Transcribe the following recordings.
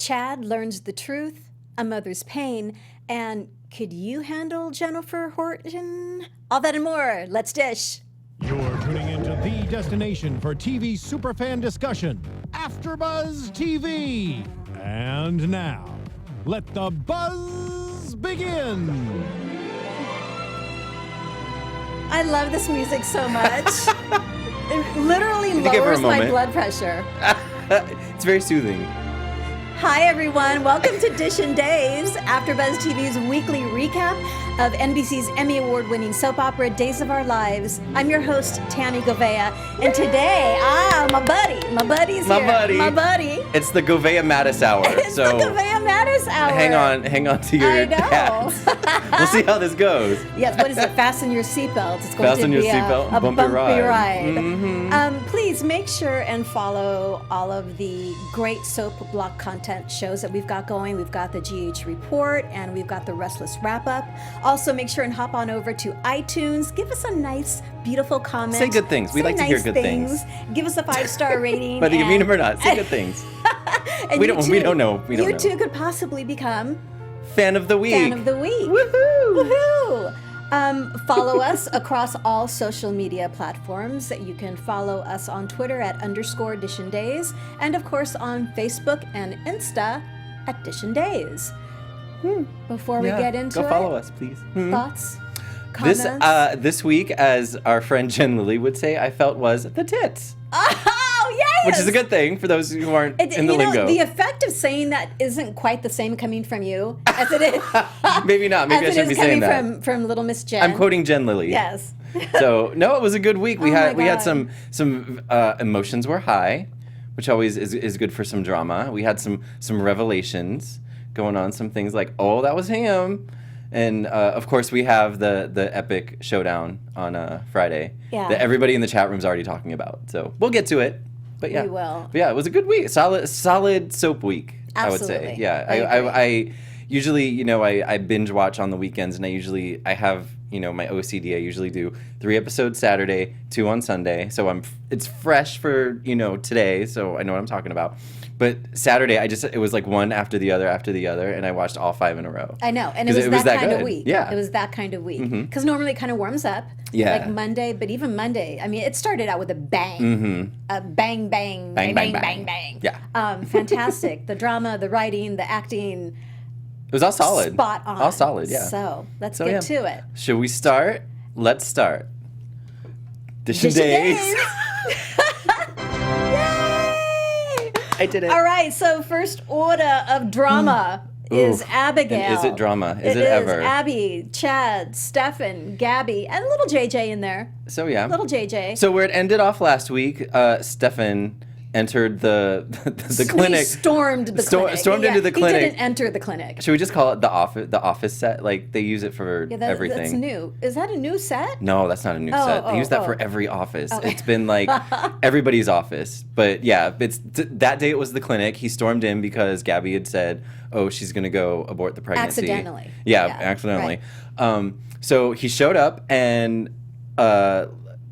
Chad learns the truth, a mother's pain, and could you handle Jennifer Horton? All that and more. Let's dish. You're tuning into the destination for TV superfan discussion, Afterbuzz TV. And now, let the buzz begin. I love this music so much. It literally lowers my blood pressure. It's very soothing. Hi, everyone. Welcome to Dishin Days, AfterBuzz TV's weekly recap of NBC's Emmy Award-winning soap opera Days of Our Lives. I'm your host, Tammy Govea, and today, my buddy's here. My buddy. It's the Govea Mattis hour. It's the Govea Mattis hour. Hang on to your hats. We'll see how this goes. Yes, what is it? Fasten your seatbelts. It's going Fasten to your be seatbelt. a bumpy ride. Mm-hmm. Please make sure and follow all of the great soap block content shows that we've got going. We've got the GH Report and we've got the Restless Wrap-Up. Also, make sure and hop on over to iTunes. Give us a nice, beautiful comment. Say good things. We like to hear good things. Give us a 5-star rating. Whether you mean them or not, say good things. We don't know. You too could possibly become Fan of the Week. Woohoo! Follow us across all social media platforms. You can follow us on Twitter at _Dishin Days, and of course on Facebook and Insta at Dishin Days. Before we get into go follow us, please. Thoughts? Comments? This week, as our friend Jen Lilly would say, I felt was the tits. Oh, yes! Which is a good thing for those who aren't in the lingo. The effect of saying that isn't quite the same coming from you as it is. Maybe not. Maybe I shouldn't be saying that. From Little Miss Jen. I'm quoting Jen Lilly. Yes. So no, it was a good week. We had some emotions were high, which always is good for some drama. We had some revelations going on. Some things like, oh, that was him. And, of course, we have the epic showdown on Friday that everybody in the chat room is already talking about. So we'll get to it. But yeah. We will. But yeah, it was a good week. Solid soap week, Absolutely. I would say. Yeah. I usually, I binge watch on the weekends, and I have, my OCD. I usually do 3 episodes Saturday, 2 on Sunday. So it's fresh for, today, so I know what I'm talking about. But Saturday, it was like one after the other, and I watched all 5 in a row. I know, and it was that kind of week. Yeah. It was that kind of week. Because normally it kind of warms up. Yeah. Like Monday, but even Monday, I mean, it started out with a bang. Mm-hmm. A bang, bang, bang, bang, bang, bang. Yeah. Fantastic. The drama, the writing, the acting. It was all solid. Spot on. All solid, yeah. So let's get to it. Should we start? Let's start. Dishin Days. I did it. All right, so first order of drama is Abigail. And is it drama? Is it ever? Abby, Chad, Stefan, Gabby, and a little JJ in there. So yeah. Little JJ. So where it ended off last week, Stefan entered the clinic. He stormed the clinic. Stormed into the clinic. He didn't enter the clinic. Should we just call it the office set? Like they use it for everything. That's new. Is that a new set? No, that's not a new set. They use that for every office. Okay. It's been like everybody's office. But yeah, that day it was the clinic. He stormed in because Gabby had said, "Oh, she's gonna go abort the pregnancy." Accidentally. Yeah, accidentally. Right. So he showed up and.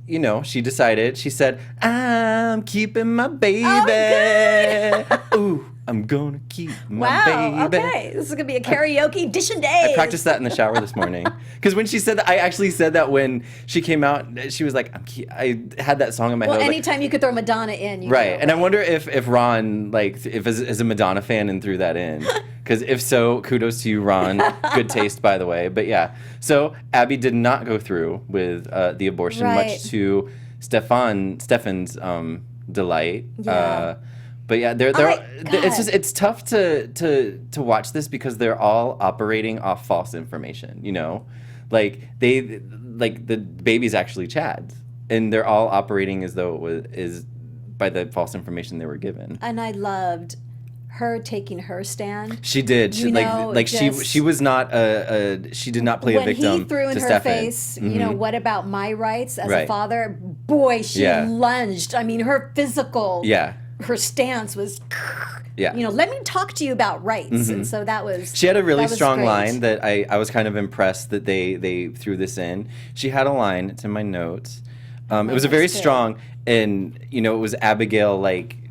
She said, I'm keeping my baby. Oh, good. Ooh, I'm gonna keep my baby. Okay. This is going to be a karaoke Dishin Days. I practiced that in the shower this morning. Because when she said that, I actually said that when she came out, she was like, I had that song in my head. Well, anytime you could throw Madonna in. Right. And I wonder if Ron, is a Madonna fan and threw that in. Because if so, kudos to you, Ron. Good taste, by the way. But yeah. So Abby did not go through with the abortion, much to Stefan's delight. Yeah. But yeah, it's tough to watch this because they're all operating off false information. Like the baby's actually Chad's, and they're all operating as though is by the false information they were given. And I loved her taking her stand. She did. She was not she did not play a victim. When he threw in her face, what about my rights as a father? Boy, she lunged. I mean, her physical. Yeah. Her stance was, let me talk to you about rights. Mm-hmm. And so that was. She had a really strong line that I was kind of impressed that they threw this in. She had a line, it's in my notes. It was a very strong, and, it was Abigail,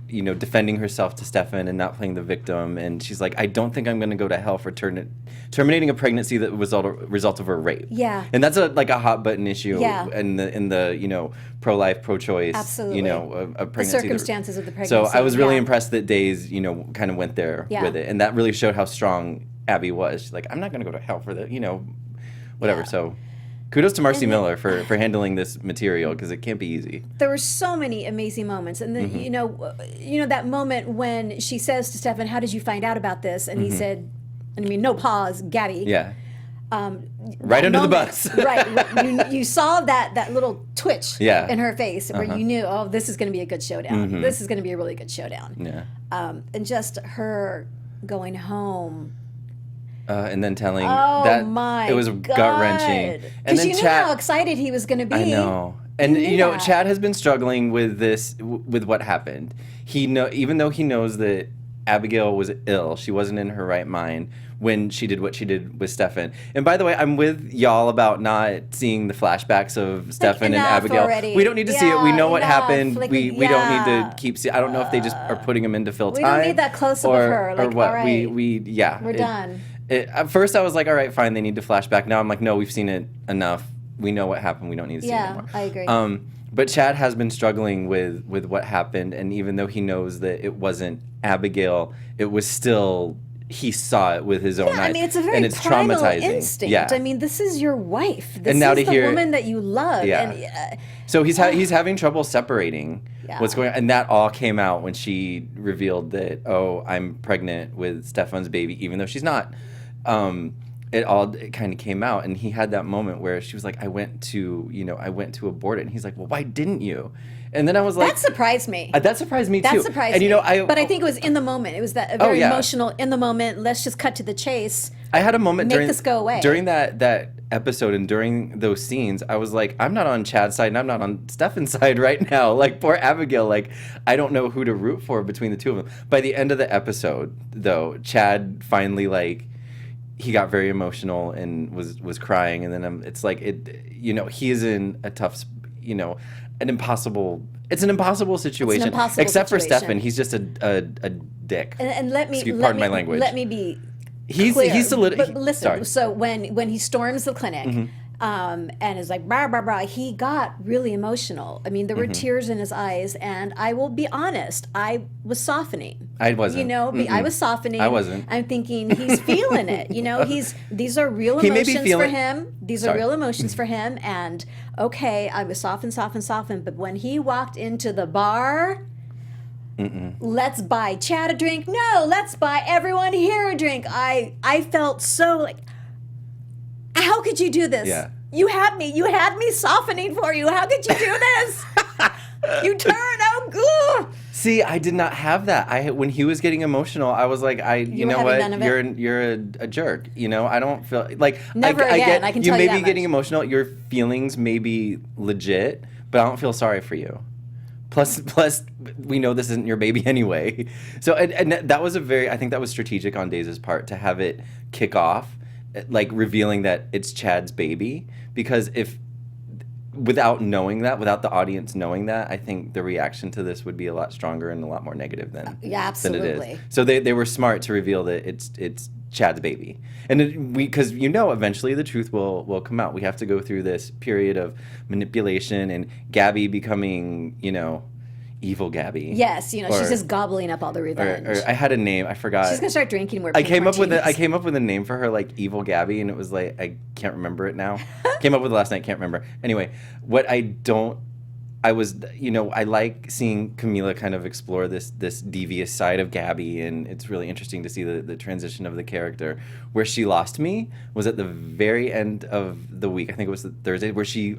defending herself to Stefan and not playing the victim. And she's like, I don't think I'm going to go to hell for terminating a pregnancy that was a result of a rape. Yeah. And that's a hot button issue Yeah. in the pro-life, pro-choice, Absolutely. A pregnancy. The circumstances of the pregnancy. So I was really yeah. impressed that Days, kind of went there Yeah. with it. And that really showed how strong Abby was. She's like, I'm not going to go to hell for the, whatever. Yeah. So kudos to Marcy Miller for handling this material, because it can't be easy. There were so many amazing moments, and then that moment when she says to Stefan, "How did you find out about this?" And he said, no pause, Gabby. Yeah. Right under the bus. Right. You saw that little twitch Yeah. in her face where you knew, oh, this is going to be a good showdown. This is going to be a really good showdown. Yeah. And just her going home. And then telling Oh my it was gut wrenching. And Because then you knew how excited he was going to be. I know. And knew that. Chad has been struggling with this, with what happened. Even though he knows that Abigail was ill, she wasn't in her right mind when she did what she did with Stefan. And by the way, I'm with y'all about not seeing the flashbacks of Stefan and Abigail. Already. We don't need to see it. We know what happened. Like, we don't need to keep seeing. I don't know if they just are putting him in to fill time. We don't need that close up of her. Like, or what? all right, We're done. At first, I was like, all right, fine, they need to flashback. Now I'm like, no, we've seen it enough. We know what happened. We don't need to see it anymore. Yeah, I agree. But Chad has been struggling with what happened, and even though he knows that it wasn't Abigail, it was still, he saw it with his own eyes. I mean, it's a very and it's primal traumatizing. instinct. Yeah. I mean, this is your wife. This And now is to the hear- woman that you love. Yeah. And, So he's having trouble separating Yeah. what's going on, and that all came out when she revealed that, oh, I'm pregnant with Stefan's baby, even though she's not. It kind of came out, and he had that moment where she was like, I went to abort it, and he's like, well, why didn't you? And then I was like, that surprised me. That surprised me too. That surprised and me. I But I think it was in the moment. It was that very yeah. emotional in the moment. Let's just cut to the chase. I had a moment Make this go away. during that episode and during those scenes. I was like, I'm not on Chad's side and I'm not on Stefan's side right now. Like, poor Abigail. Like, I don't know who to root for between the two of them. By the end of the episode, though, Chad finally he got very emotional and was crying, and then it's like he is in a tough, an impossible situation. Except for Stefan, he's just a dick. And let me pardon my language. Let me be He's clear. solid. But listen, Sorry. so when he storms the clinic, and is like rah rah rah, he got really emotional. I mean, there were tears in his eyes, and I will be honest, I was softening. I wasn't. I was softening. I wasn't. I'm thinking he's feeling it. These are real He may be emotions for feeling- him. These Sorry. are real emotions for him. And okay, I was softened. But when he walked into the bar. Let's buy Chad a drink. No, let's buy everyone here a drink. I felt so like, how could you do this? Yeah. You had me softening for you. How could you do this? You turned out. See, I did not have that. When he was getting emotional, I was like, you know having what? none of it? You're a jerk. I don't feel like Never again, I can tell you may that be getting much. emotional. Your feelings may be legit, but I don't feel sorry for you. Plus, we know this isn't your baby anyway. So, and that was I think that was strategic on Days' part to have it kick off, like revealing that it's Chad's baby. Because without the audience knowing that, I think the reaction to this would be a lot stronger and a lot more negative than absolutely. it is. So they were smart to reveal that it's Chad's baby, and because eventually the truth will come out. We have to go through this period of manipulation and Gabby becoming evil Gabby. Yes, she's just gobbling up all the revenge. Or I had a name, I forgot. She's gonna start drinking more. I came up with martinis. a name for her, like Evil Gabby, and it was like, I can't remember it now. Came up with it last night, can't remember. Anyway, I like seeing Camila kind of explore this devious side of Gabby, and it's really interesting to see the transition of the character. Where she lost me was at the very end of the week. I think it was the Thursday, where she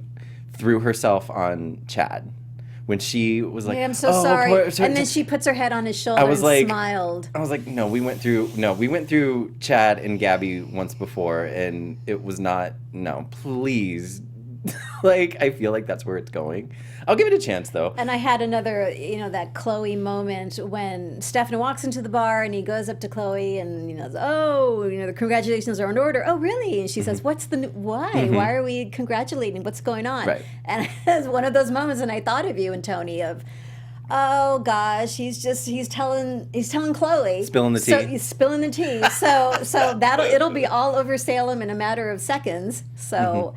threw herself on Chad. When she was like, I'm so sorry. And then she puts her head on his shoulder and smiled. I was like, no, we went through Chad and Gabby once before, and it was not, no, please. I feel like that's where it's going. I'll give it a chance, though. And I had another, that Chloe moment when Stefan walks into the bar and he goes up to Chloe and, the congratulations are in order. Oh, really? And she says, why? Why are we congratulating? What's going on? Right. And it was one of those moments, and I thought of you and Tony of, Oh gosh, he's telling Chloe, Spilling the tea. So he's spilling the tea. So it'll be all over Salem in a matter of seconds. So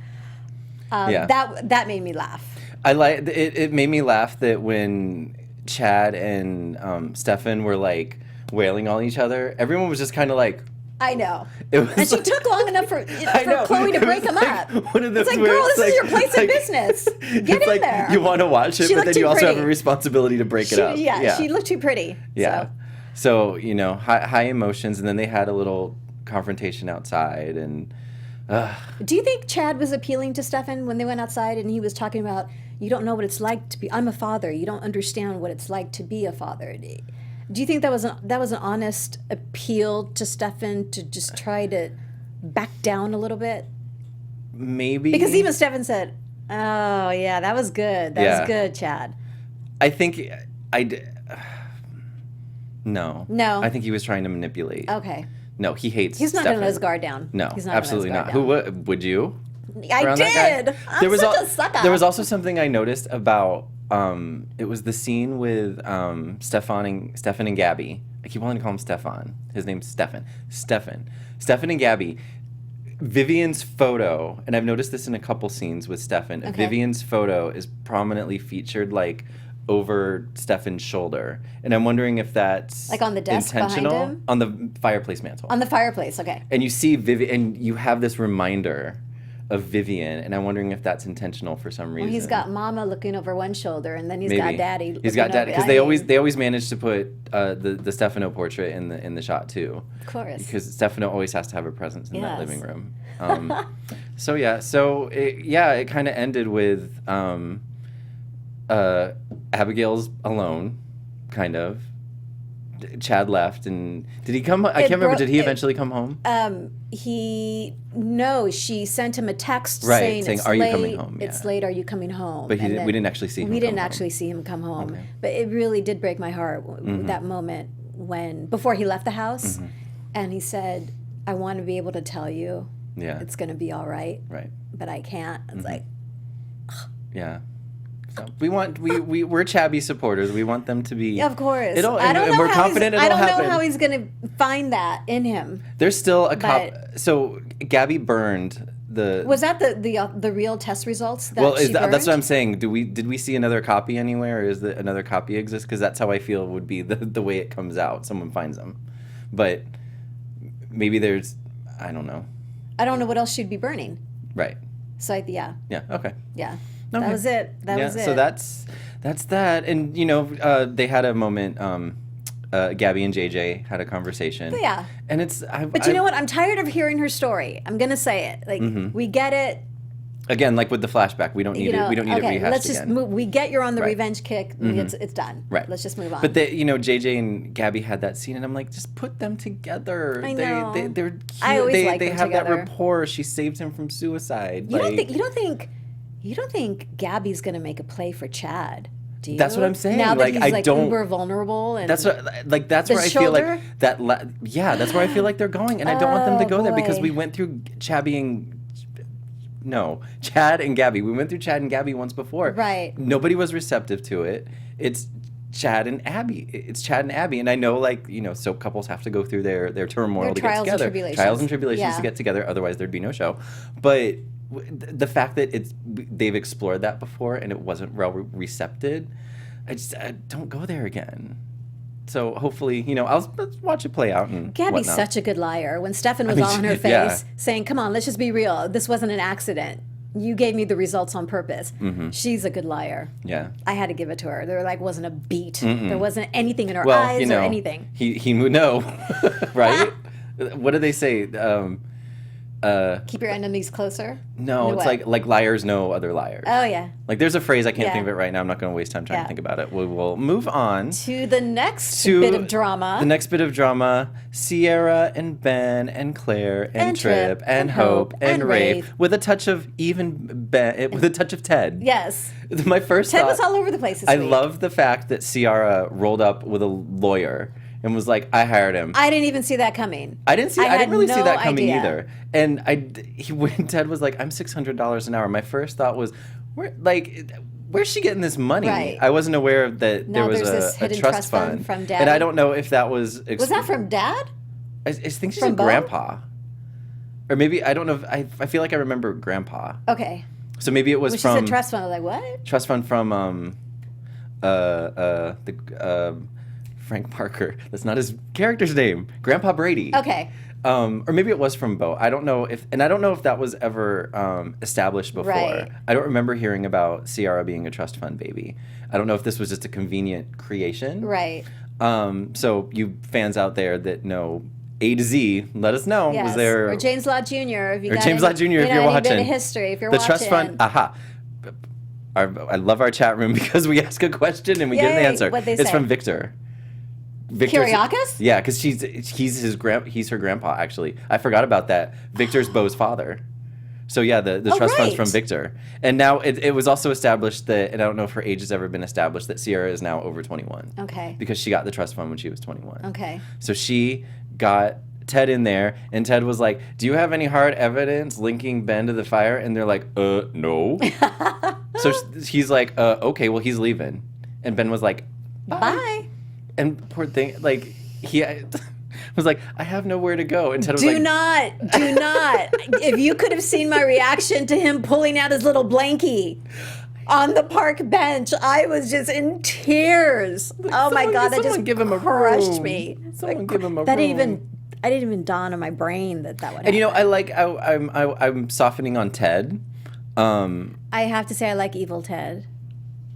that made me laugh. I like it. Made me laugh that when Chad and Stefan were like wailing on each other, everyone was just kind of like. I know. And she took long enough for Chloe to break them up. One of those it's like, girl, this is your place of business. Get in there. You want to watch it, but then you also have a responsibility to break it up. Yeah, she looked too pretty. Yeah. So high emotions, and then they had a little confrontation outside. And do you think Chad was appealing to Stefan when they went outside and he was talking about, you don't know what it's like to be, I'm a father, you don't understand what it's like to be a father. Do you think that was an honest appeal to Stefan to just try to back down a little bit? Maybe. Because even Stefan said, oh, yeah, that was good. That was good, Chad. I think No. No. I think he was trying to manipulate. Okay. No, he hates He's not Stefan. going to let his guard down. No, He's not absolutely not. Who would you? I did. I'm such a sucker. There was also something I noticed about it was the scene with Stefan and Gabby. I keep wanting to call him Stefan. His name's Stefan. Stefan and Gabby. Vivian's photo, and I've noticed this in a couple scenes with Stefan. Okay. Vivian's photo is prominently featured like over Stefan's shoulder, and I'm wondering if that's like on the desk intentional behind him? on the fireplace mantle. On the fireplace, okay. And you see Vivian, and you have this reminder of Vivian, and I'm wondering if that's intentional for some reason. Well, he's got Mama looking over one shoulder, and then he's got Daddy. He's got Daddy because they always manage to put the Stefano portrait in the shot too. Of course. Because Stefano always has to have a presence in that Yes. living room. It kind of ended with Abigail's alone, kind of. Chad left, and did he come? I can't remember. Did he eventually come home? She sent him a text saying, it's "Are late, you coming home?" It's late. Are you coming home? But we didn't actually see him. We didn't actually see him come home. Okay. But it really did break my heart that moment before he left the house, and he said, "I want to be able to tell you, it's going to be all right, but I can't." It's like, yeah. So we're Chabby supporters. We want them to be. Of course. We're confident it'll happen. I don't know how he's going to find that in him. There's still a cop. So Gabby burned the. Was that the real test results? That's what I'm saying. Did we see another copy anywhere, or is another copy exist? Because that's how I feel would be the way it comes out. Someone finds them, but maybe there's. I don't know. I don't know what else she'd be burning. Right. So yeah. Yeah. Okay. Yeah. Okay. That was it. That was it. So that's that. And they had a moment. Gabby and JJ had a conversation. Yeah. And it's. But you know what? I'm tired of hearing her story. I'm gonna say it. Like we get it. Again, like with the flashback, we don't need it. We don't need it rehashed let's just again. move. We get you're on the revenge kick. It's done. Right. Let's just move on. But JJ and Gabby had that scene, and I'm like, just put them together. I know. They're cute. I always like they them have together. that rapport. She saved him from suicide. You don't think Gabby's gonna make a play for Chad? Do you? That's what I'm saying. Now that Like, he's uber vulnerable, and that's where I feel like that. That's where I feel like they're going, and I don't want them to go there because we went through Chad and Gabby. We went through Chad and Gabby once before. Right. Nobody was receptive to it. It's Chad and Abby. And I know, soap couples have to go through their turmoil to get together. Trials and tribulations to get together. Otherwise, there'd be no show. But the fact that they've explored that before and it wasn't well recepted, I don't go there again. So hopefully, let's watch it play out. And Gabby's whatnot. such a good liar. When Stefan was all in her face saying, "Come on, let's just be real. This wasn't an accident. You gave me the results on purpose." She's a good liar. Yeah. I had to give it to her. There wasn't a beat. There wasn't anything in her Well, eyes or anything. He would know, right? What do they say? Keep your enemies closer? No, it's like liars know other liars. Oh, yeah. Like there's a phrase, I can't think of it right now. I'm not going to waste time trying to think about it. We will move on. To the next bit of drama. The next bit of drama, Sierra and Ben and Claire and Trip and Hope and Rafe with a touch of with a touch of Ted. Yes. My first Ted thought, was all over the place this I week. love the fact that Sierra rolled up with a lawyer and was like, I hired him. I didn't even see that coming. I didn't really see that coming idea. either. And when Ted was like, I'm $600 an hour, my first thought was, where's she getting this money? Right. I wasn't aware that Now there was there's this a hidden trust fund from Dad. and I don't know if that was. Was that from Dad? I think she From said Bo? Grandpa, or maybe I don't know. I feel like I remember Grandpa. Okay. So maybe it was When she from said trust fund, I was like, what? trust fund from Frank Parker. That's not his character's name. Grandpa Brady. Okay. Or maybe it was from Bo. I don't know if that was ever established before. Right. I don't remember hearing about Ciara being a trust fund baby. I don't know if this was just a convenient creation. Right. So you fans out there that know A to Z, let us know. Yes. Was there Or James Law Jr. If you or got James Law Jr. if you're any watching bit of history, if you're the watching. trust fund? Aha. I love our chat room because we ask a question and we get an Yay. answer. What'd they It's say? from Victor. Victor's- Kyriakis? Yeah, because he's her grandpa. Actually, I forgot about that. Victor's Bo's father. So yeah, the trust fund's from right. Victor, and now it was also established that, and I don't know if her age has ever been established, that Ciara is now over 21. Okay. Because she got the trust fund when she was 21. Okay. So she got Ted in there, and Ted was like, "Do you have any hard evidence linking Ben to the fire?" And they're like, no." So he's like, "Okay, well he's leaving," and Ben was like, Bye. And poor thing, like he was like, "I have nowhere to go," and Ted was Do like, not. If you could have seen my reaction to him pulling out his little blankie on the park bench, I was just in tears. Oh my God, that just give him a crushed room. me. Someone give him a That room. I didn't even dawn on my brain that would happen. And you know, I'm softening on Ted. I have to say I like Evil Ted.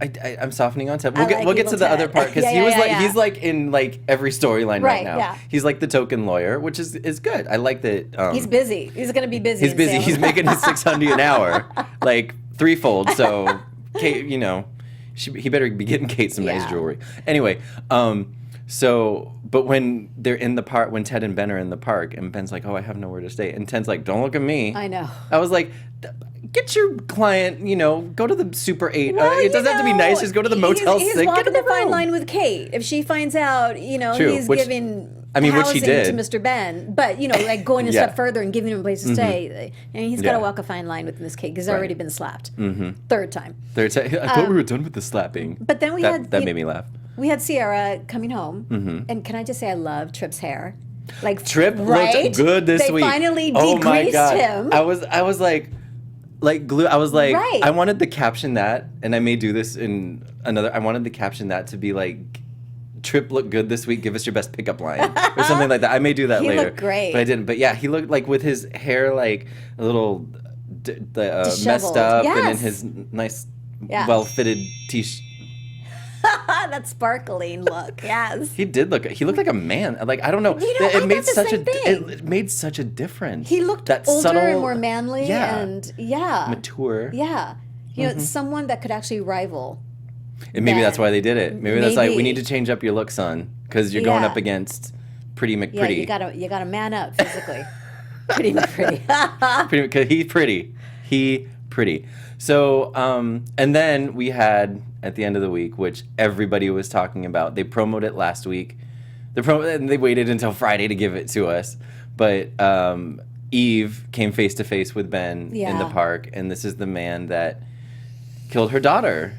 I'm softening on Ted. I like We'll get Evil to the other Ted. part because Yeah. he's like in like every storyline right now. yeah. He's like the token lawyer, which is good. I like that. He's busy. He's going to be busy. He's in busy. Salem. He's making his $600 an hour, like threefold. So, Kate, you know, he better be getting Kate some nice Yeah. jewelry. Anyway, but when they're in the park, when Ted and Ben are in the park, and Ben's like, "Oh, I have nowhere to stay," and Ted's like, "Don't look at me." I know. I was like, get your client, you know, go to the Super 8. Well, It doesn't have to be nice. Just go to the Motel 6. He's Get walking in the the fine room. line with Kate. If she finds out, you know, True, he's which- giving I mean, which housing he did. to Mr. Ben, but, you know, like going a Yeah. step further and giving him a place to stay. And he's got to Yeah. walk a fine line with Miss Kate because he's Right. already been slapped. Third time. I thought we were done with the slapping. But then that made me laugh. We had Ciara coming home. And can I just say I love Tripp's hair? Like Trip right? looked good this they week. They finally oh my degreased God. him. I was like glue. I was like, Right. I wanted the caption that, and I may do this in another. I wanted the caption that to be like, Trip looked good this week. Give us your best pickup line or something like that. I may do that He later. looked great. But I didn't. But yeah, he looked like with his hair like a little messed Disheveled. up, and in Yes. his nice, Yeah. well-fitted t-shirt. That sparkling look, yes. He did look. He looked like a man. Like I don't know. You know, I it made thought the such same thing. It made such a difference. He looked that older subtle, and more manly yeah, and yeah. mature. Yeah. You know, someone that could actually rival. And maybe that's Ben. why they did it. Maybe that's like, we Maybe. need to change up your look, son, because you're going Yeah. up against Pretty McPretty. Yeah, you gotta man up physically. Pretty pretty. Because he's pretty. He pretty. So, and then we had at the end of the week, which everybody was talking about. They promoted it last week. And they waited until Friday to give it to us. But Eve came face to face with Ben in the Yeah. park, and this is the man that killed her daughter.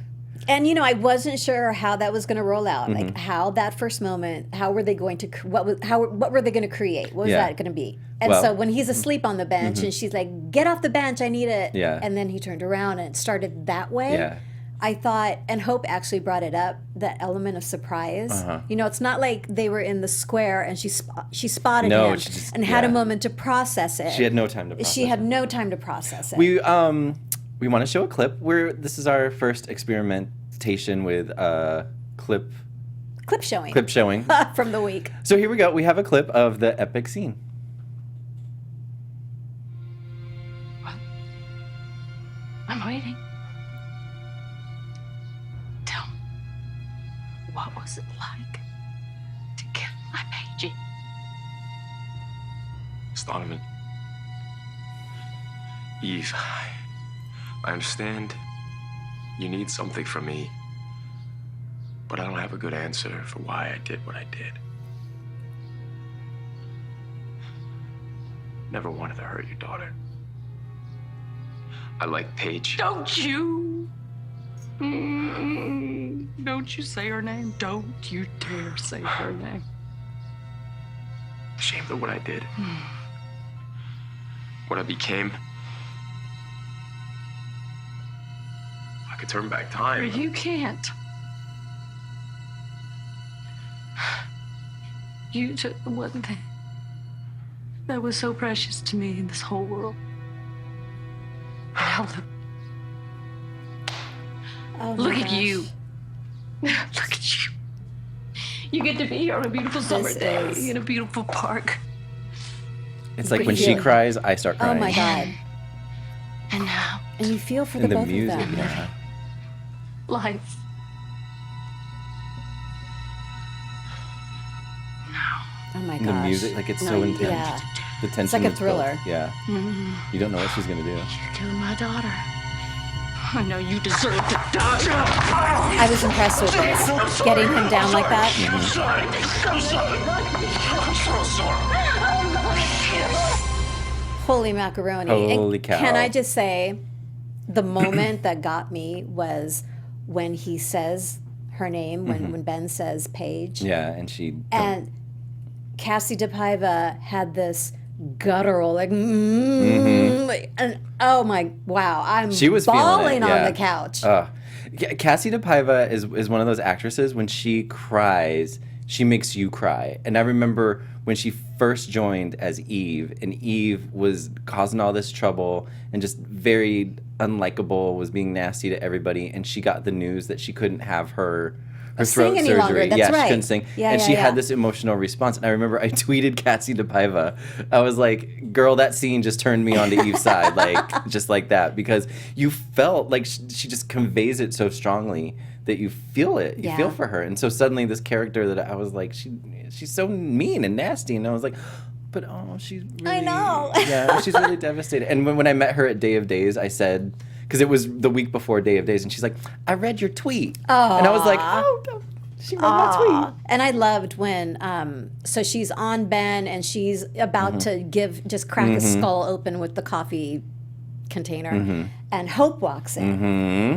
And you know, I wasn't sure how that was going to roll out. Mm-hmm. Like how that first moment, how were they going to what were they going to create? What was Yeah. that going to be? And Well- so when he's asleep on the bench and she's like, "Get off the bench, I need it." Yeah. And then he turned around and it started that way. Yeah. I thought, and Hope actually brought it up, that element of surprise. Uh-huh. You know, it's not like they were in the square and she spotted No, him she just- and had a yeah. moment to process it. She had no time to process She had it. no time to process it. We want to show a clip. This is our first experimentation with clip clip showing from the week. So here we go. We have a clip of the epic scene. I'm waiting. Tell me, what was it like to kill my Paige? Donovan. Eve, I understand you need something from me, but I don't have a good answer for why I did what I did. Never wanted to hurt your daughter. I like Paige. Don't you Don't you say her name. Don't you dare say her name. Ashamed of what I did. What I became. I could turn back time. You can't. You took the one thing that was so precious to me in this whole world. Now look at you. Look at you. You get to be here on a beautiful summer day in a beautiful park. It's like when she cries, I start crying. Oh my God. And now. And you feel for the both music, of them. yeah. Life. Oh my And gosh. the music, like it's so intense. Yeah. The tension. It's like a is built. thriller. Yeah. You don't know what she's gonna do. You killed my daughter. I know you deserve to die. I was impressed with this. Getting him down like that. I'm so sorry. Holy macaroni. Holy And cow. Can I just say, the moment that got me was when he says her name, when Ben says Paige. Yeah, and she. And Cassie DePaiva had this guttural, like, and oh my, wow, I'm She was feeling it, bawling on yeah. the couch. Cassie DePaiva is one of those actresses, when she cries, she makes you cry. And I remember when she first joined as Eve, and Eve was causing all this trouble and just very unlikable, was being nasty to everybody, and she got the news that she couldn't have her throat Sing any surgery. longer, that's yeah, right. she couldn't sing. Yeah, and yeah, she yeah. had this emotional response. And I remember I tweeted Cassie DePaiva. I was like, girl, that scene just turned me onto Eve's side, like just like that. Because you felt like she just conveys it so strongly that you feel it. You Yeah. feel for her. And so suddenly this character that I was like, she's so mean and nasty. And I was like, but she's really... I know. Yeah, she's really devastated. And when I met her at Day of Days, I said... Because it was the week before Day of Days, and she's like, I read your tweet. Aww. And I was like, oh, no, she read my tweet. And I loved when, so she's on Ben and she's about to just crack his skull open with the coffee container. And Hope walks in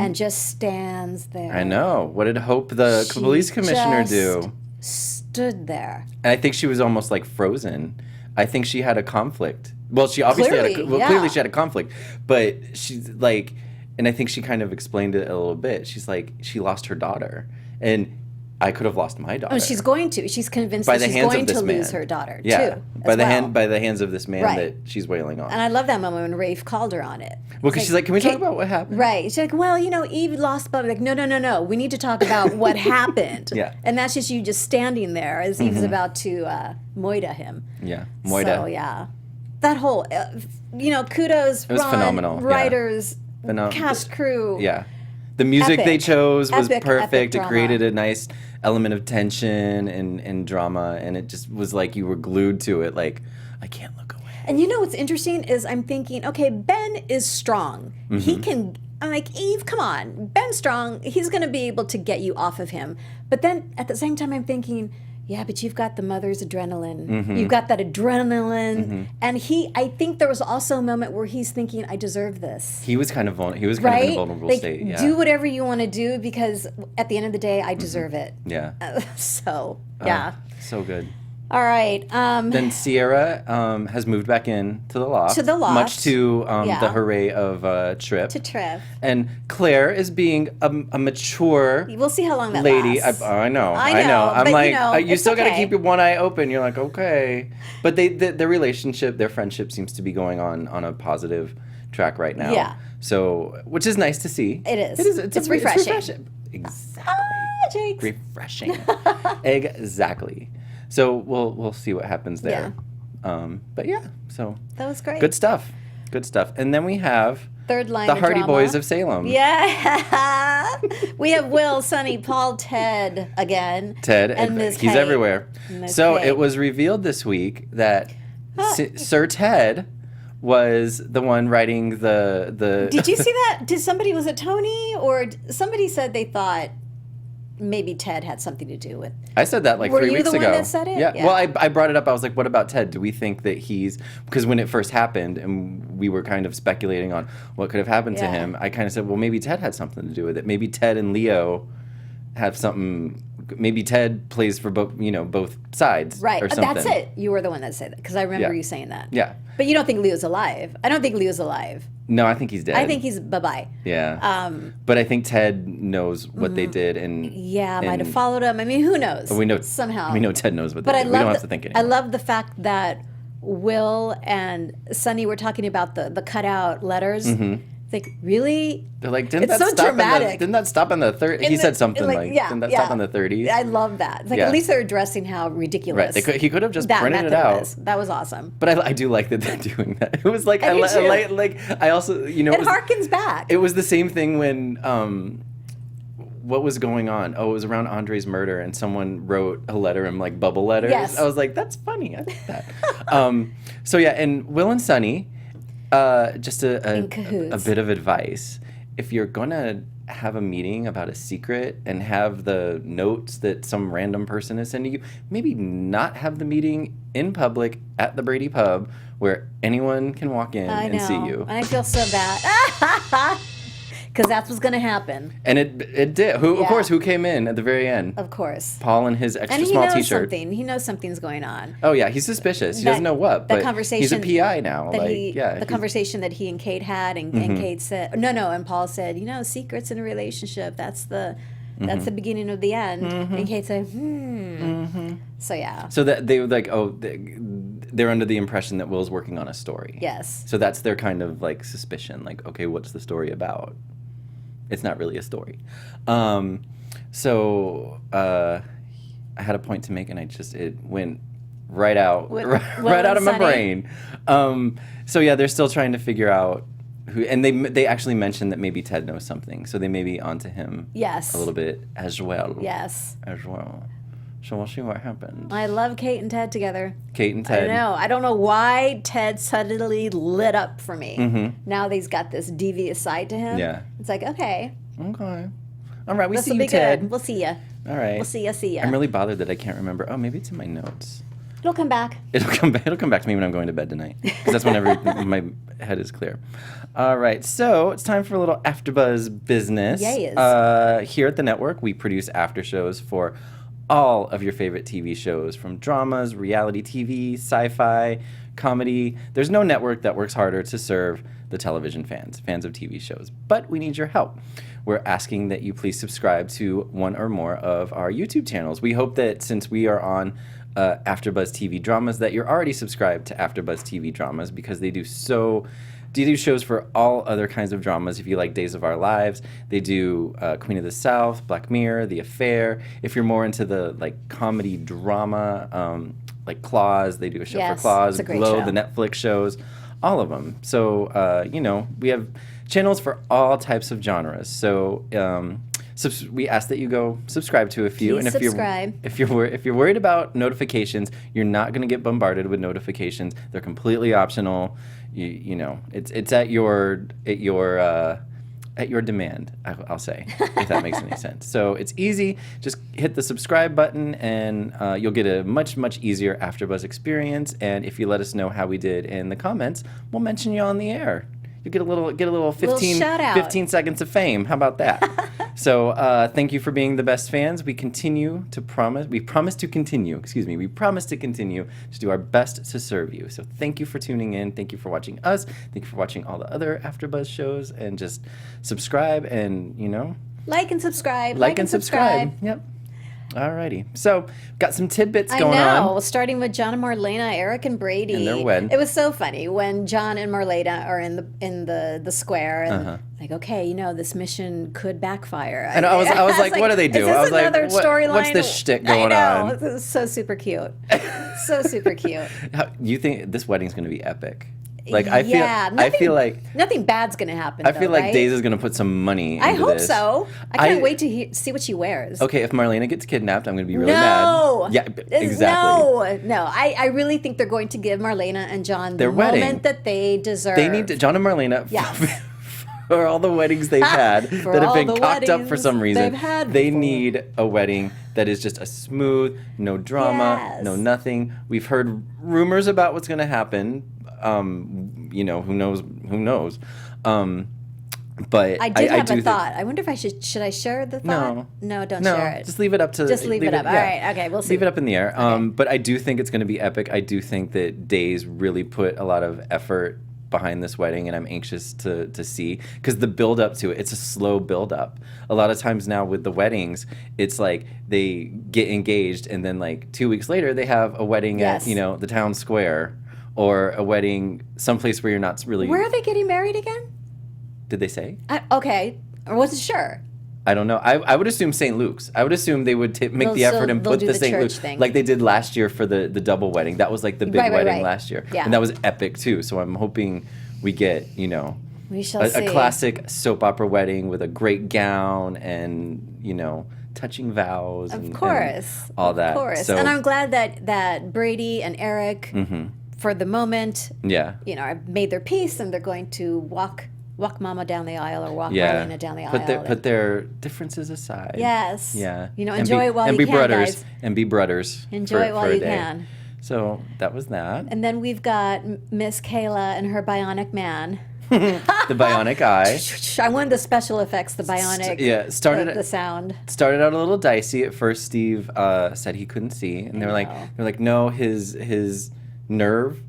and just stands there. I know. What did Hope, the police commissioner, just do? Stood there. And I think she was almost like frozen. I think she had a conflict. Well, she obviously clearly she had a conflict, but she's like, and I think she kind of explained it a little bit. She's like, she lost her daughter, and I could have lost my daughter. Oh, she's going to. She's convinced by that the she's hands going of this to man. lose her daughter Yeah, too. by the well. by the hands of this man Right. that she's wailing on. And I love that moment when Rafe called her on it. Well, because she's like, can we talk about what happened? Right. She's like, well, Eve lost Bubby. Like, no. We need to talk about what happened. Yeah. And that's just you just standing there as Eve's about to moida him. Yeah, Moida. So, yeah. That whole, kudos, It was Ron, phenomenal. Yeah. writers, cast crew. Yeah. The music they Epic. chose was Epic perfect. It drama. created a nice element of tension and drama, and it just was like you were glued to it. Like, I can't look away. And what's interesting is I'm thinking, okay, Ben is strong. He can, I'm like, Eve, come on. Ben's strong. He's going to be able to get you off of him. But then at the same time, I'm thinking, yeah, but you've got the mother's adrenaline. You've got that adrenaline. And I think there was also a moment where he's thinking, I deserve this. He was kind of in a Right? vulnerable Like, state. Yeah. do whatever you want to do because at the end of the day, I deserve it. Yeah. So, yeah. So good. All right. Then Sierra has moved back in to the loft. To the loft. Much to Yeah. the hooray of Trip. To Trev. And Claire is being a mature We'll see how long that lady. lasts. I know. I know, I'm but, like, you it's still got to okay. keep your one eye open. You're like, okay. But their relationship, their friendship seems to be going on a positive track right now. Yeah. So, which is nice to see. It is. It's refreshing. Exactly. Jakes. Refreshing. Exactly. So we'll see what happens there. But yeah, so That was great. good stuff. Good stuff. And then we have Third line the of Hardy drama. Boys of Salem. Yeah. We have Will, Sonny, Paul, Ted again. Ted, and Ms. he's Kate. everywhere. Ms. So Kate. it was revealed this week that Sir Ted was the one writing the Did you see that? Was it Tony or somebody said they thought maybe Ted had something to do with. I said that like Were 3 you weeks the ago. one that said it? Yeah. Yeah. Well, I brought it up. I was like, what about Ted? Do we think that because when it first happened and we were kind of speculating on what could have happened to him, I kind of said, well, maybe Ted had something to do with it. Maybe Ted and Leo have something. Maybe Ted plays for both sides. Right. Or something. That's it. You were the one that said that because I remember you saying that. Yeah. But you don't think Leo's alive? I don't think Leo's alive. No, I think he's dead. I think he's bye-bye. Yeah. But I think Ted knows what they did, and might have followed him. I mean, who knows? We know somehow. We know Ted knows what But they I did. love We don't have to think anymore. I love the fact that Will and Sonny were talking about the cutout letters. Like, really? They're like, didn't It's that so stop dramatic. didn't that stop in the 30s? He said something like, didn't that stop in the 30s? I love that. It's like, at least they're addressing how ridiculous. Right. He could have just that printed it method out. was. That was awesome. But I do like that they're doing that. It was like, I do too. I also, It harkens back. It was the same thing when, what was going on? Oh, it was around Andre's murder, and someone wrote a letter in like bubble letters. Yes. I was like, that's funny. I like that. So yeah, and Will and Sonny, just a bit of advice. If you're gonna have a meeting about a secret and have the notes that some random person is sending you, maybe not have the meeting in public at the Brady pub where anyone can walk in and see you. And I feel so bad. Because that's what's going to happen. And it did. Of course, who came in at the very end? Of course. Paul in his extra And he small knows t-shirt. something. He knows something's going on. Oh yeah, he's suspicious. He doesn't know what, but he's a PI now. The conversation that he and Kate had, and Kate said, and Paul said, secrets in a relationship, that's the beginning of the end. And Kate said, So yeah. So that they were like, they're under the impression that Will's working on a story. Yes. So that's their kind of like suspicion. Like, okay, what's the story about? It's not really a story. I had a point to make, and it went right out, right out of my brain. So yeah, they're still trying to figure out who, and they actually mentioned that maybe Ted knows something, so they may be onto him. Yes. A little bit as well. Yes. As well. So we'll see what happens. I love Kate and Ted together. Kate and Ted. I don't know why Ted suddenly lit up for me. Now that he's got this devious side to him. Yeah. It's like, okay. Okay. All right, This'll be Ted. good. We'll see ya. All right. We'll see ya. I'm really bothered that I can't remember. Oh, maybe it's in my notes. It'll come back. It'll come back to me when I'm going to bed tonight, because that's whenever my head is clear. All right, so it's time for a little AfterBuzz business. Yes. Here at the network, we produce after shows for all of your favorite TV shows, from dramas, reality TV, sci-fi, comedy. There's no network that works harder to serve the television fans of TV shows. But we need your help. We're asking that you please subscribe to one or more of our YouTube channels. We hope that since we are on AfterBuzz TV Dramas, that you're already subscribed to AfterBuzz TV Dramas, because they do shows for all other kinds of dramas. If you like Days of Our Lives, they do Queen of the South, Black Mirror, The Affair. If you're more into the comedy drama, like Claws, they do a show for Claws, Glow, the Netflix shows, all of them. So we have channels for all types of genres. So we ask that you go subscribe to a few. Please subscribe. If you're worried about notifications, you're not going to get bombarded with notifications. They're completely optional. It's at your demand, I'll say, if that makes any sense. So it's easy. Just hit the subscribe button, and you'll get a much, much easier AfterBuzz experience. And if you let us know how we did in the comments, we'll mention you on the air. You get a little 15 seconds of fame. How about that? So thank you for being the best fans. We promise to continue to do our best to serve you. So thank you for tuning in. Thank you for watching us. Thank you for watching all the other AfterBuzz shows, and just subscribe and like and subscribe. Yep. Alrighty. So, got some tidbits going on. I know. Starting with John and Marlena, Eric and Brady. And their wed. It was so funny when John and Marlena are in the square, and like, okay, this mission could backfire. And I was like, what do they do? Is this I was another like, storyline? what's this shtick going on? It was so super cute. So super cute. You think this wedding's going to be epic? I feel like nothing bad's gonna happen. I feel like right? Days is gonna put some money into this. I hope so. I can't wait to see what she wears. Okay, if Marlena gets kidnapped, I'm gonna be really mad. Yeah, exactly. No. I really think they're going to give Marlena and John their the wedding moment that they deserve. They need to, John and Marlena. Yes. for all the weddings they've had For that have all been the cocked up for weddings some reason. they've had They before. need a wedding that is just a smooth, no drama, Yes. no nothing. We've heard rumors about what's going to happen. You know, who knows? But I did have do a think- thought. I wonder if I should I share the thought? No, don't share it. Just leave it up to. Just leave it up. All right. Okay, we'll see. Leave it up in the air. Okay. But I do think it's going to be epic. I do think that Days really put a lot of effort behind this wedding, and I'm anxious to see, because the build up to it, it's a slow build up. A lot of times now with the weddings, it's like they get engaged and then like 2 weeks later they have a wedding Yes. at, you know, the town square, or a wedding someplace where you're not really. Where are they getting married again? Did they say? Okay. I wasn't sure. I don't know. I would assume St. Luke's. I would assume they would make the They'll effort and they'll put do the the St. church Luke's thing. like they did last year for the double wedding. That was like the big Right, wedding last year, Yeah. and that was epic too. So I'm hoping we get, you know, We shall see. a classic soap opera wedding with a great gown and, you know, touching vows. Of and course. all that. Of course. So, And I'm glad that Brady and Eric, for the moment, yeah. you know, have made their peace, and they're going to walk Mama down the aisle, or walk Yeah. Marlena down the Put aisle. put their differences aside. Yes. Yeah. You know, And enjoy it while and you be can, brothers, guys. And be brothers. Enjoy it while for a you day. can. So that was that. And then we've got Miss Kayla and her bionic man. The bionic eye. I wanted the special effects, the bionic. The sound. Started out a little dicey at first. Steve said he couldn't see, and they're like, no, his nerve,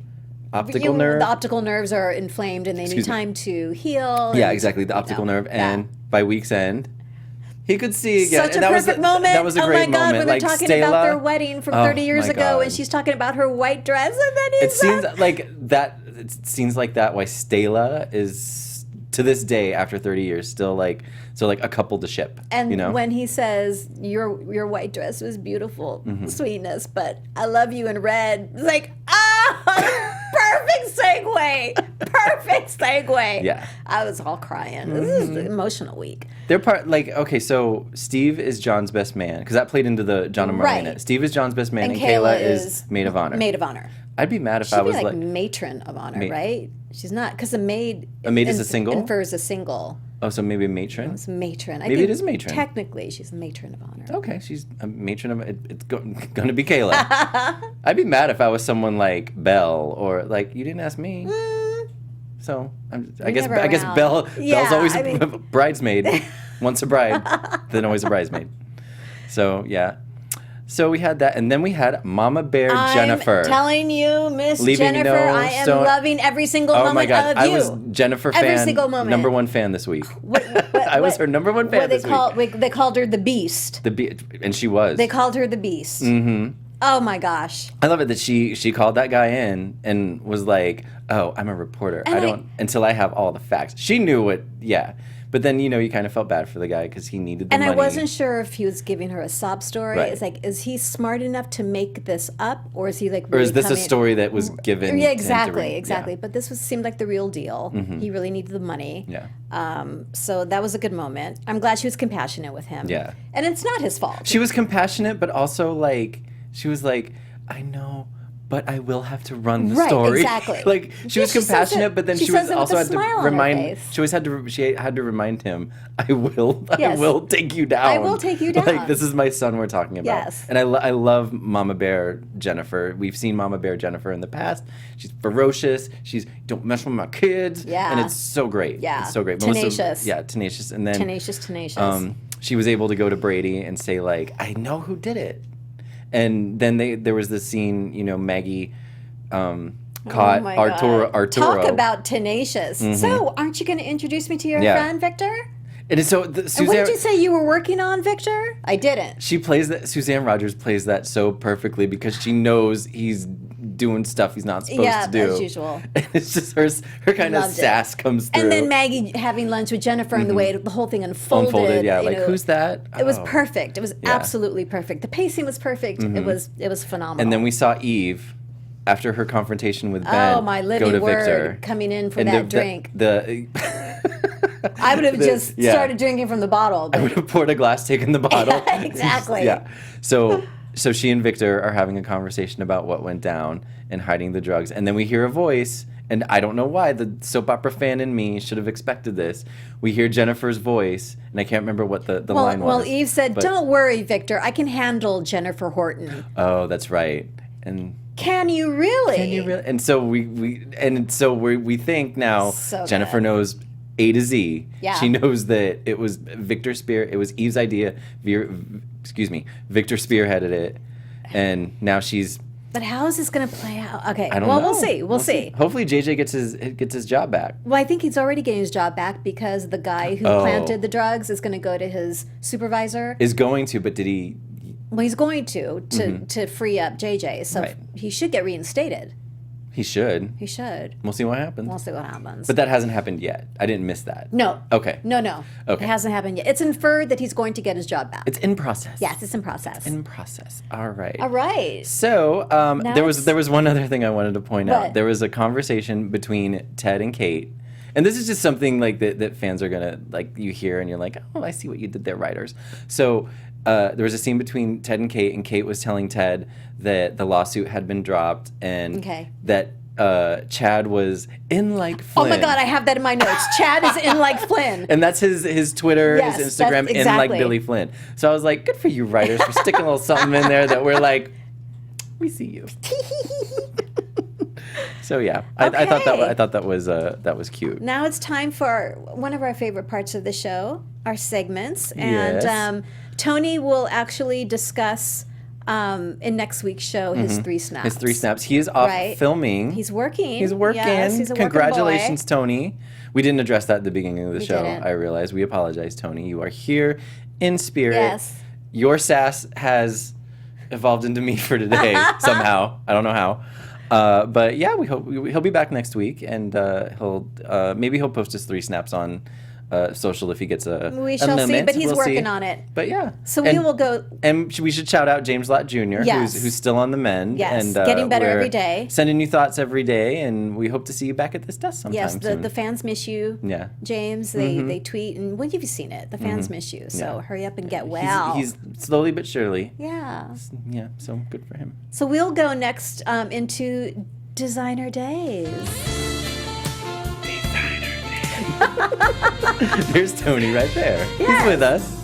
optical nerve. The optical nerves are inflamed, and they need time to heal. Yeah, and, exactly, the optical nerve. yeah. And by week's end, he could see again. Such and a that perfect was moment. That was a oh great my God, moment. when they're Like talking Stella, about their wedding from 30 years my ago, God. and she's talking about her white dress, and then It seems like that. It seems like that. Why Stella is to this day, after 30 years, still like a couple to ship. And you know? when he says your white dress was beautiful, Mm-hmm. sweetness, but I love you in red, it's like perfect segue. Yeah. I was all crying. This is an emotional week. They're okay, so Steve is John's best man, because that played into the John and Marlena. Right. Steve is John's best man, And and Kayla Kayla is maid of honor. Maid of honor. I'd be mad if She'd I be was like like, matron of honor, Ma- right? She's not, because a maid is a single? infers a single. oh, so maybe a matron? It's matron. Maybe think it is matron. Technically, she's a matron of honor. Okay, she's a matron of it's going to be Kayla. I'd be mad if I was someone like Belle, or like, you didn't ask me. So I guess never around. Bell's Yeah, always I a mean- bridesmaid. Once a bride, then always a bridesmaid. So yeah. So we had that, and then we had Mama Bear Jennifer. I'm telling you, Miss Leaving Jennifer, no I am stone- loving every single Oh moment my God, of you. I was Jennifer Every fan, single moment. number one fan this week. What- I was her number one fan this week. They called her the Beast. And she was. They called her the Beast. Mm-hmm. Oh my gosh. I love it that she called that guy in and was like, "Oh, I'm a reporter. And I don't until I have all the facts." She knew what, yeah. But then, you kind of felt bad for the guy because he needed the money. And I wasn't sure if he was giving her a sob story. Right. It's like, is he smart enough to make this up, or is he like? Or Really is this a coming- story that was given? Yeah, to exactly, him? exactly. Yeah. But this seemed like the real deal. He really needed the money. Yeah. So that was a good moment. I'm glad she was compassionate with him. Yeah. And it's not his fault. She was compassionate, but also like she was like, "I know, but I will have to run the Right, story." exactly. Like she Yeah, was she says compassionate, it- but then she she says was it with also a had to smile on her remind. face. She had to remind him, "I will Yes. take you down. I will take you down." Like this is my son we're talking about." Yes. And I love Mama Bear Jennifer. We've seen Mama Bear Jennifer in the past. She's ferocious. She's don't mess with my kids. Yeah. And it's so great. Yeah. It's so great. Tenacious. Tenacious. And then Tenacious. she was able to go to Brady and say like, "I know who did it," and then there was this scene, Maggie caught Oh my Arturo. God. Talk about tenacious. So, aren't you going to introduce me to your Yeah. friend, Victor? And so And what Suzanne, did you say you were working on, Victor? I didn't. she plays that. Suzanne Rogers plays that so perfectly because she knows he's doing stuff he's not supposed Yeah, to do. as usual. And it's just her kind of Loved it. sass comes through. And then Maggie having lunch with Jennifer and the way the whole thing unfolded. Yeah, you like know, who's that? It was Oh. perfect. It was Yeah. absolutely perfect. The pacing was perfect. It was phenomenal. And then we saw Eve after her confrontation with Ben. Oh, my go living to word, Victor. coming in for And that drink. The I would have just yeah. started drinking from the bottle. I But would have poured a glass, taken the bottle. Exactly. Yeah. So she and Victor are having a conversation about what went down and hiding the drugs. And then we hear a voice, and I don't know why the soap opera fan in me should have expected this. We hear Jennifer's voice, and I can't remember what the line was. Well, Eve said, "Don't worry, Victor. I can handle Jennifer Horton." Oh, that's right. And can you really? And so we think now So Jennifer good. knows A to Z. Yeah. She knows that it was Victor it was Eve's idea. Victor spearheaded it, and now she's. But how is this going to play out? Okay. I don't know. We'll see. We'll see. Hopefully, JJ gets his job back. Well, I think he's already getting his job back because the guy who planted the drugs is going to go to his supervisor. Is going to, but did he? Well, he's going to free up JJ, so Right. he should get reinstated. He should. He should. We'll see what happens. We'll see what happens. But that hasn't happened yet. I didn't miss that. No. Okay. No. Okay. It hasn't happened yet. It's inferred that he's going to get his job back. It's in process. Yes, it's in process. In process. All right. All right. So Now there was one other thing I wanted to point What? out. There was a conversation between Ted and Kate, and this is just something like that fans are gonna like. You hear and you're like, oh, I see what you did there, writers. So there was a scene between Ted and Kate was telling Ted that the lawsuit had been dropped and that Chad was in like Flynn. Oh my God, I have that in my notes. Chad is in like Flynn. And that's his Twitter, Yes, his that's Instagram, in exactly. like Billy Flynn. So I was like, good for you writers for sticking a little something in there that we're like, we see you. So yeah, I thought that was cute. Now it's time for one of our favorite parts of the show, our segments. And Yes. Tony will actually discuss in next week's show his 3 snaps. His 3 snaps. He is off Right. filming. He's working. He's working. Yes, he's a working Congratulations, boy. Tony. We didn't address that at the beginning of the show. didn't. I realized. We apologize, Tony. You are here in spirit. Yes. Your sass has evolved into me for today somehow. I don't know how. But yeah, we hope he'll be back next week, and maybe he'll post his 3 snaps on social if he gets a We shall see, moment. but he's We'll working see. on it. But yeah, So we will go. And we should shout out James Lott Jr., Yes. who's still on the mend. Yes, and getting better we're every day. Sending you thoughts every day, and we hope to see you back at this desk sometime Yes, soon. the fans miss you. Yeah. James, they tweet, and when have you seen it? The fans miss you. So Yeah. hurry up and get well. He's slowly but surely. Yeah. Yeah, so good for him. So we'll go next into Designer Days. There's Tony right there. Yes. He's with us.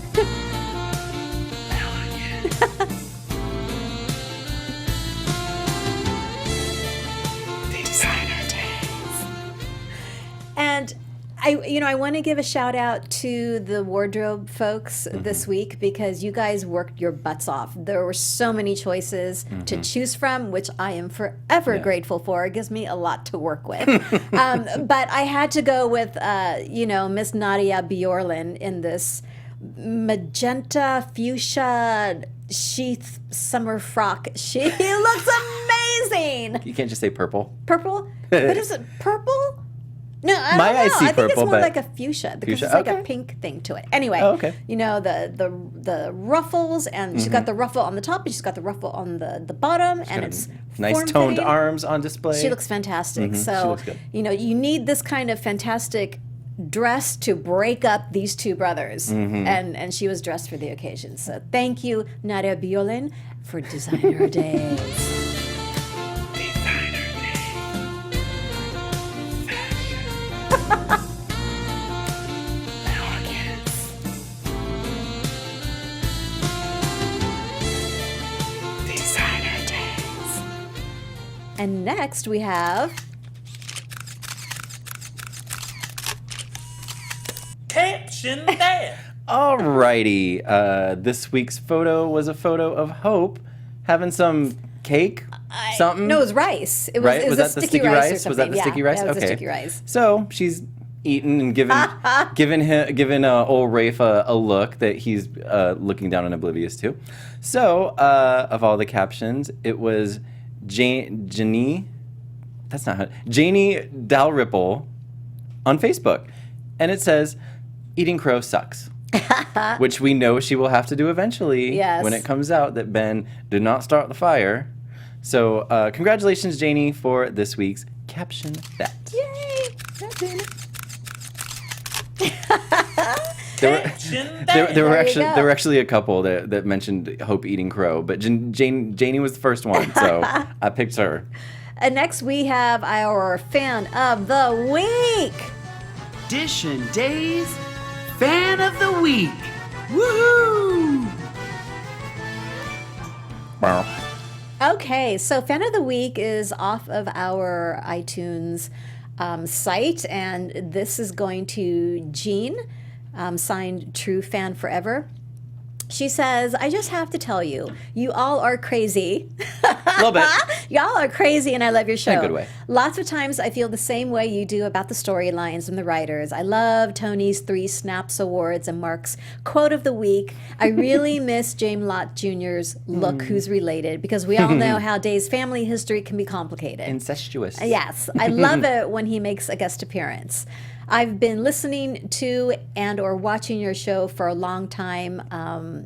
And I want to give a shout out to the wardrobe folks this week because you guys worked your butts off. There were so many choices to choose from, which I am forever grateful for. It gives me a lot to work with. But I had to go with, Miss Nadia Bjorlin in this magenta fuchsia sheath summer frock. She looks amazing. You can't just say purple. Purple? But is it purple? No, I My don't know. eyes see I think it's purple, more but- like a fuchsia because Fuchsia? it's like a Okay. pink thing to it. Anyway, Oh, okay. the ruffles, and she's got the ruffle on the top, and she's got the ruffle on the bottom, and it's Nice toned form-fitting. arms on display. She looks fantastic. So, looks good. you need this kind of fantastic dress to break up these two brothers, and she was dressed for the occasion. So thank you, Nadia Biolin, for Designer Days. And next we have Caption there. Alrighty. This week's photo was a photo of Hope having some cake. Something. No, it was rice. It was, Right? it was, Was a that the sticky sticky rice? Or rice? something. Was that the Yeah, sticky rice? Yeah, it was Okay. a sticky rice. So she's eating and giving old Rafe a look that he's looking down and oblivious to. So of all the captions, it was Janie. That's not her. Janie Dalrymple on Facebook, and it says, "Eating crow sucks." Which we know she will have to do eventually Yes. when it comes out that Ben did not start the fire. So congratulations, Janie, for this week's Caption That. Yay! That's it. There were you go. actually a couple that mentioned Hope eating crow, but Janie was the first one, so I picked her. Next, we have our fan of the week. Dishin Days Fan of the Week. Woohoo! Okay, so fan of the week is off of our iTunes site, and this is going to Jean, signed True Fan Forever. She says, I just have to tell you, you all are crazy. A little bit. Y'all are crazy, and I love your show. In a good way. Lots of times I feel the same way you do about the storylines and the writers. I love Tony's 3 Snaps Awards and Mark's Quote of the Week. I really miss James Lott Jr.'s Look Who's Related, because we all know how Day's family history can be complicated. Incestuous. Yes, I love it when he makes a guest appearance. I've been listening to and or watching your show for a long time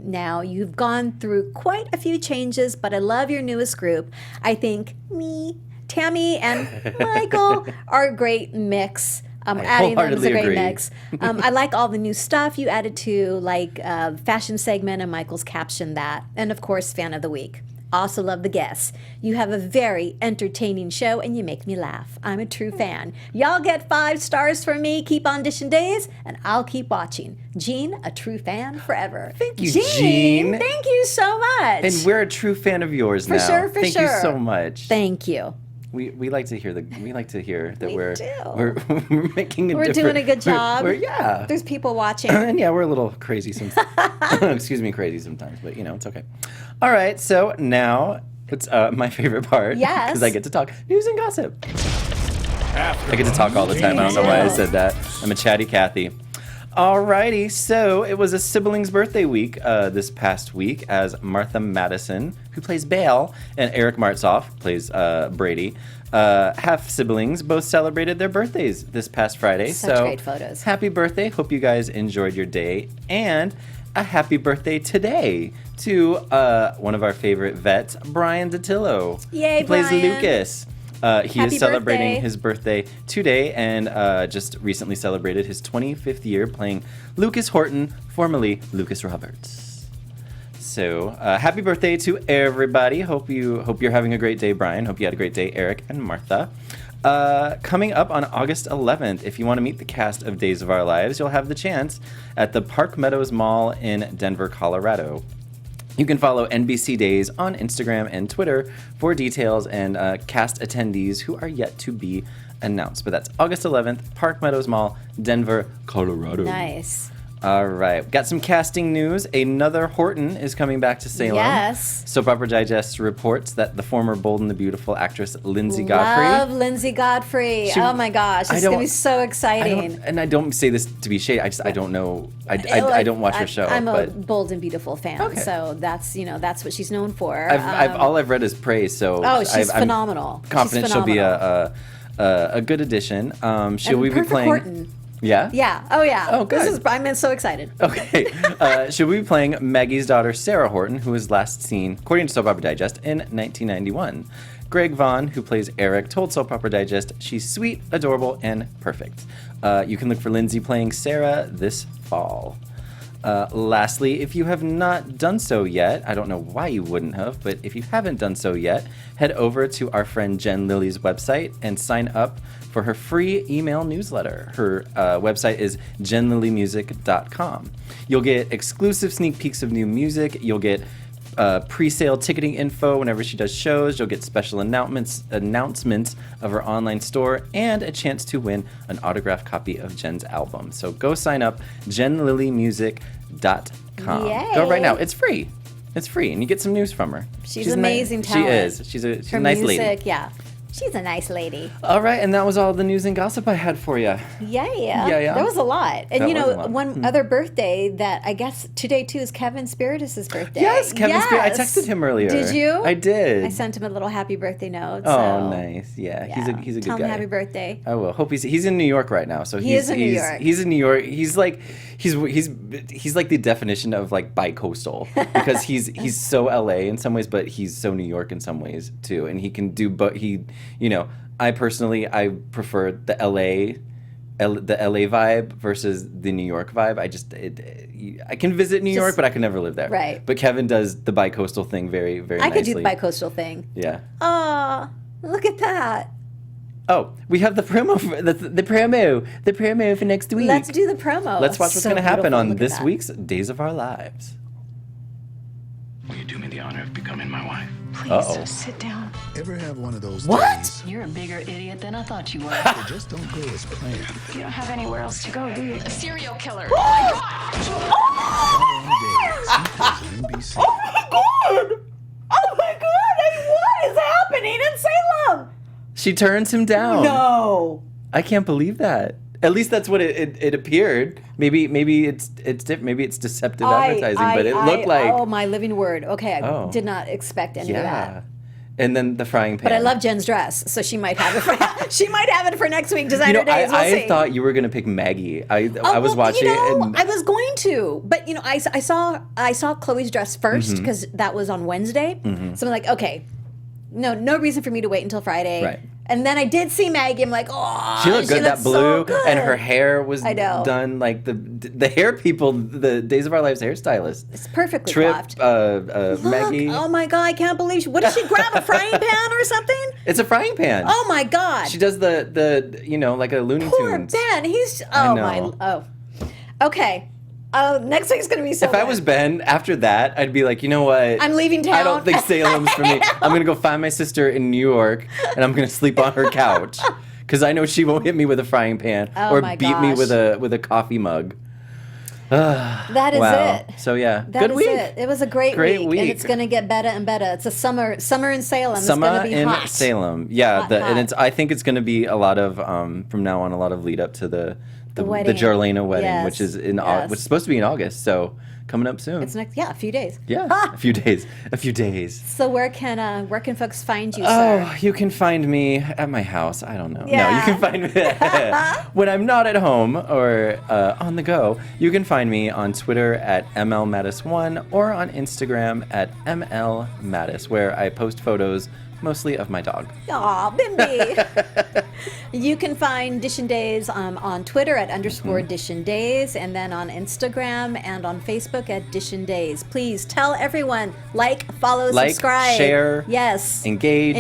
now. You've gone through quite a few changes, but I love your newest group. I think me, Tammy, and Michael are a great mix. Adding them is a great agree. mix. I like all the new stuff you added to, like fashion segment and Michael's caption that. And of course, fan of the week. Also love the guests. You have a very entertaining show and you make me laugh. I'm a true fan. Y'all get 5 stars from me. Keep on Dishin Days and I'll keep watching. Jean, a true fan forever. Thank you, Jean. Thank you so much. And we're a true fan of yours now. For sure. Thank you so much. Thank you. We like to hear that We we're do. we're making a We're doing a good job. Yeah. There's people watching. And yeah, we're a little crazy sometimes. Excuse me, crazy sometimes, but it's okay. All right, so now it's my favorite part. Yes. Because I get to talk news and gossip. I get to talk all the time. I don't know why I said that. I'm a chatty Cathy. Alrighty, so it was a siblings' birthday week this past week, as Martha Madison, who plays Bale, and Eric Martzoff plays Brady, half siblings, both celebrated their birthdays this past Friday. Such so great photos. Happy birthday! Hope you guys enjoyed your day, and a happy birthday today to one of our favorite vets, Brian Datillo. Yay, He plays Brian. Lucas. He Happy is celebrating birthday. his birthday today, and just recently celebrated his 25th year playing Lucas Horton, formerly Lucas Roberts. So happy birthday to everybody. Hope you're having a great day, Brian. Hope you had a great day, Eric and Martha. Coming up on August 11th, if you want to meet the cast of Days of Our Lives, you'll have the chance at the Park Meadows Mall in Denver, Colorado. You can follow NBC Days on Instagram and Twitter for details and cast attendees who are yet to be announced. But that's August 11th, Park Meadows Mall, Denver, Colorado. Nice. All right. Got some casting news. Another Horton is coming back to Salem. Yes. Soap Opera Digest reports that the former Bold and the Beautiful actress Lindsay Godfrey. Love Lindsay Godfrey. Oh my gosh, this is going to be so exciting. I don't say this to be shady. I don't know. I don't watch her show. I'm a but Bold and Beautiful fan, Okay. so that's what she's known for. all I've read is praise. So she's I'm phenomenal. confident She's she'll be phenomenal. a good addition. She'll we be perfect playing? Horton. Yeah. Yeah. Oh yeah. Oh, good. I'm so excited. Okay. She'll be playing Maggie's daughter, Sarah Horton, who was last seen, according to Soap Opera Digest, in 1991. Greg Vaughn, who plays Eric, told Soap Opera Digest she's sweet, adorable, and perfect. You can look for Lindsay playing Sarah this fall. Lastly, if you have not done so yet, I don't know why you wouldn't have, but if you haven't done so yet, head over to our friend Jen Lilly's website and sign up for her free email newsletter. Her website is jenlillymusic.com. You'll get exclusive sneak peeks of new music. You'll get pre-sale ticketing info whenever she does shows. You'll get special announcements of her online store and a chance to win an autographed copy of Jen's album. So go sign up, jenlillymusic.com. Yay. Go right now. It's free. It's free, and you get some news from her. She's amazing She talent. is. She's a Her nice music, lady. yeah. She's a nice lady. All right, and that was all the news and gossip I had for you. Yeah. Yeah. That was a lot. And That you was know, a lot. one other birthday that I guess today too is Kevin Spiritus' birthday. Yes, Kevin Spirit. I Yes. texted him earlier. Did you? I did. I sent him a little happy birthday note. Oh, so, nice. Yeah, yeah. he's a good Tell guy. him happy birthday. I will. Hope he's in New York right now. So He is in New York. He's in New York. He's like he's like the definition of like bi-coastal because he's so LA in some ways, but he's so New York in some ways too. And he can do, but I personally prefer the LA vibe versus the New York vibe. I can visit New York, but I can never live there. Right. But Kevin does the bi-coastal thing very, very I nicely. could do the bi-coastal thing. Yeah. Aw. Look at that. Oh, we have the promo the promo for next week. Let's do the promo. Let's watch what's going to happen beautiful. on Look at this that. week's Days of Our Lives. Will you do me the honor of becoming my wife? Please Uh-oh. sit down. Ever have one of those What? days You're a bigger idiot than I thought you were. that just don't go as planned? You don't have anywhere else to go, do you? A serial killer. NBC. Oh my god! Oh my god! What is happening in Salem? She turns him down. No. I can't believe that. At least that's what it appeared. Maybe it's different. Maybe it's deceptive advertising, but it looked like. Oh my living word. Okay, I Oh. did not expect any of that. Yeah. And then the frying pan. But I love Jen's dress, so she might have it for she might have it for next week. Designer Days. We'll I see. thought you were gonna pick Maggie. I was watching you know, it. And I was going to, but you know, I saw Chloe's dress first because that was on Wednesday. So I'm like, okay, no reason for me to wait until Friday. Right. And then I did see Maggie. I'm like, oh, she looked good. That blue so good. and her hair was I know. done like the hair people, the Days of Our Lives hairstylist. It's perfectly Trip, coiffed. Look, Maggie. Oh my god, I can't believe what did she grab, a frying pan or something? It's a frying pan. Oh my god. She does the like a Looney Poor Tunes. Ben. He's I oh know. my okay. Next week's gonna be so If I good. was Ben, after that, I'd be like, you know what? I'm leaving town. I don't think Salem's for me. I'm gonna go find my sister in New York, and I'm gonna sleep on her couch, because I know she won't hit me with a frying pan Oh or my beat me gosh. with a coffee mug. That is Wow. it. So yeah, That good is week. it. It was a great Great week, and it's gonna get better and better. It's a summer in Salem. It's Summer gonna be in hot. Salem. Yeah, Hot, and hot. I think it's gonna be a lot of from now on a lot of lead up to the wedding. Jarlena wedding, Yes. which is Yes. which is supposed to be in August. So coming up soon. It's next, a few days. Yeah, a few days. So where can folks find you, Oh, sir? you can find me at my house. I don't know. No, Yeah. you can find me when I'm not at home or on the go. You can find me on Twitter at mlmattis1 or on Instagram at mlmattis, where I post photos mostly of my dog. Aw, Bimby. You can find Dishin Days on Twitter at _ Dishin Days, and then on Instagram and on Facebook at Dishin Days. Please tell everyone, follow, Like, subscribe. share, Yes. engage.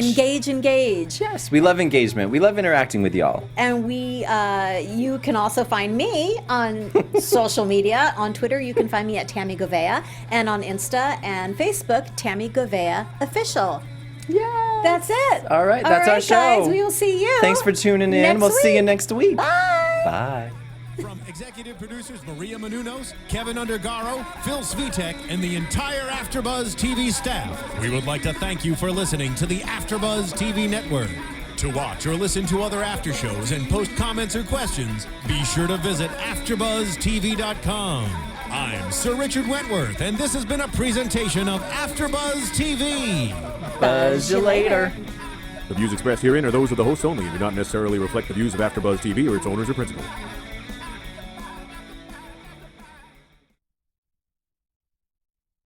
Engage. Yes, we love engagement. We love interacting with y'all. And you can also find me on social media. On Twitter, you can find me at Tammy Govea, and on Insta and Facebook, Tammy Govea Official. Yeah. That's it. All right, that's our show. guys, we will see you. Thanks for tuning in. next We'll see you week. next week. Bye. Bye. From executive producers Maria Menounos, Kevin Undergaro, Phil Svitek, and the entire Afterbuzz TV staff, we would like to thank you for listening to the Afterbuzz TV network. To watch or listen to other after shows and post comments or questions, be sure to visit AfterBuzzTV.com. I'm Sir Richard Wentworth, and this has been a presentation of Afterbuzz TV. Buzz you later. The views expressed herein are those of the hosts only and do not necessarily reflect the views of AfterBuzz TV or its owners or principals.